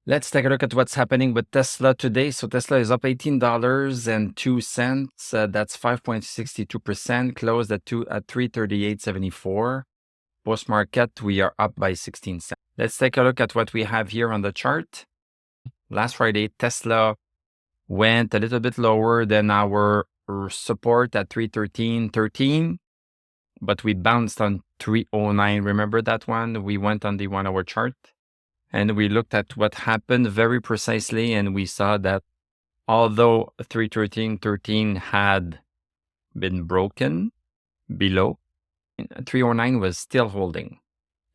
Let's take a look at what's happening with Tesla today. So Tesla is up $18.02. That's 5.62%, closed at 338.74. Post-market, we are up by 16 cents. Let's take a look at what we have here on the chart. Last Friday, Tesla went a little bit lower than our support at 313.13, but we bounced on 309. Remember that one? We went on the 1 hour chart and we looked at what happened very precisely, and we saw that although 313.13 had been broken below, 309 was still holding.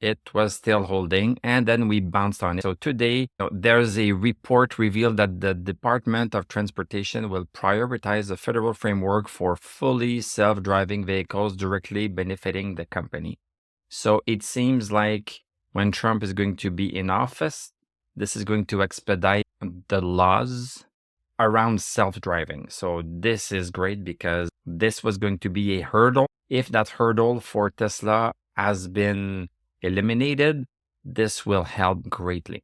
It was still holding, and then we bounced on it. So today, there's a report revealed that the Department of Transportation will prioritize a federal framework for fully self-driving vehicles directly benefiting the company. So it seems like when Trump is going to be in office, this is going to expedite the laws around self-driving. So this is great because this was going to be a hurdle. If that hurdle for Tesla has been eliminated, this will help greatly.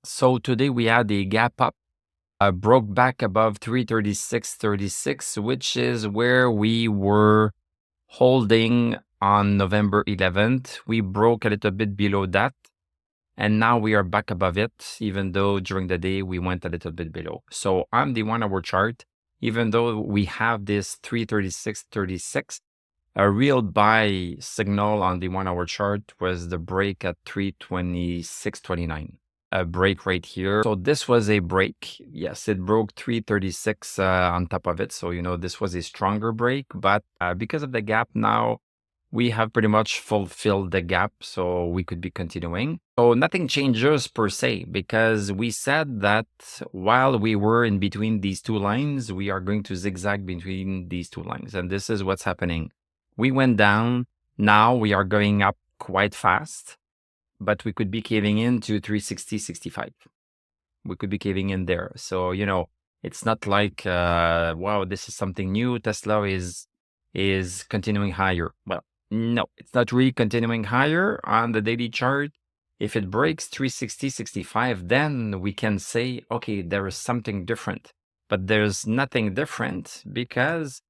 So today we had a gap up, broke back above 336.36, which is where we were holding on November 11th. We broke a little bit below that, and now we are back above it, even though during the day we went a little bit below. So on the 1 hour chart, even though we have this 336.36, a real buy signal on the 1 hour chart was the break at 326.29. A break right here. So this was a break. Yes, it broke 336 on top of it. So, this was a stronger break, but because of the gap now, we have pretty much fulfilled the gap, so we could be continuing. So nothing changes per se, because we said that while we were in between these two lines, we are going to zigzag between these two lines. And this is what's happening. We went down. Now we are going up quite fast, but we could be caving into 360.65. We could be caving in there. So, it's not like, wow, this is something new. Tesla is continuing higher. Well, no, it's not really continuing higher on the daily chart. If it breaks 360.65, then we can say, okay, there is something different. But there's nothing different because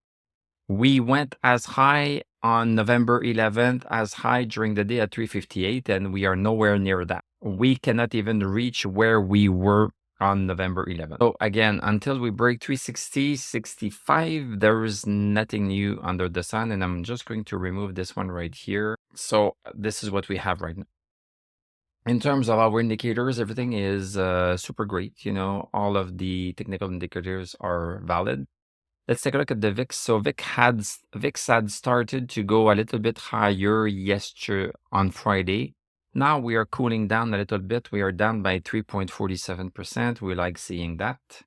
we went as high on November 11th, as high during the day at 358, and we are nowhere near that. We cannot even reach where we were on November 11th. So again, until we break 360.65, there is nothing new under the sun, and I'm just going to remove this one right here. So this is what we have right now. In terms of our indicators, everything is super great. All of the technical indicators are valid. Let's take a look at the VIX. So VIX had started to go a little bit higher yesterday on Friday. Now we are cooling down a little bit. We are down by 3.47%. We like seeing that.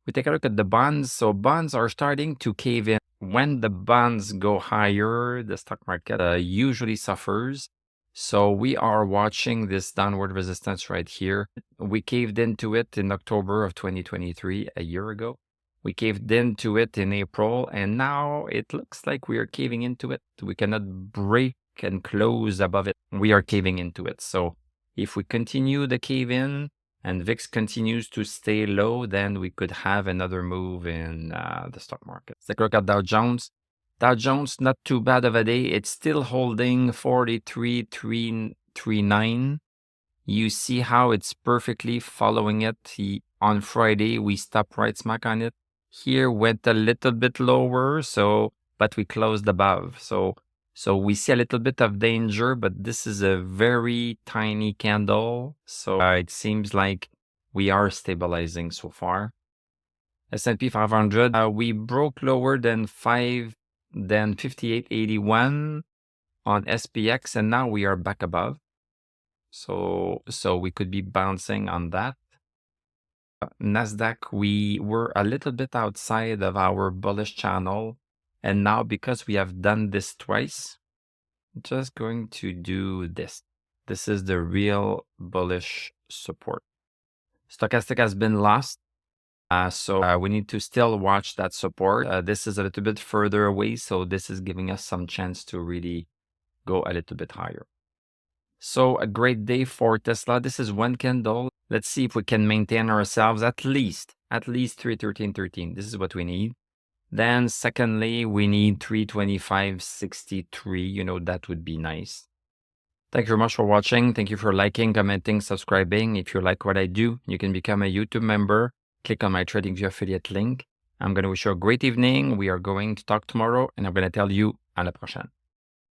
We take a look at the bonds. So bonds are starting to cave in. When the bonds go higher, the stock market usually suffers. So we are watching this downward resistance right here. We caved into it in October of 2023, a year ago. We caved into it in April, and now it looks like we are caving into it. We cannot break and close above it. We are caving into it. So if we continue the cave in and VIX continues to stay low, then we could have another move in the stock market. Let's take a look at Dow Jones. Dow Jones, not too bad of a day. It's still holding 43,339. You see how it's perfectly following it. On Friday, we stopped right smack on it. Here went a little bit lower, but we closed above. So we see a little bit of danger, but this is a very tiny candle. So it seems like we are stabilizing so far. S&P 500, we broke lower than 58.81 on SPX, and now we are back above. So we could be bouncing on that. Nasdaq, we were a little bit outside of our bullish channel, and now because we have done this twice, I'm just going to do this. This is the real bullish support. Stochastic has been lost, so we need to still watch that support. This is a little bit further away, so this is giving us some chance to really go a little bit higher. So a great day for Tesla. This is one candle. Let's see if we can maintain ourselves at least 313.13. This is what we need. Then secondly, we need 325.63. That would be nice. Thank you very much for watching. Thank you for liking, commenting, subscribing. If you like what I do, you can become a YouTube member. Click on my TradingView affiliate link. I'm going to wish you a great evening. We are going to talk tomorrow, and I'm going to tell you à la prochaine.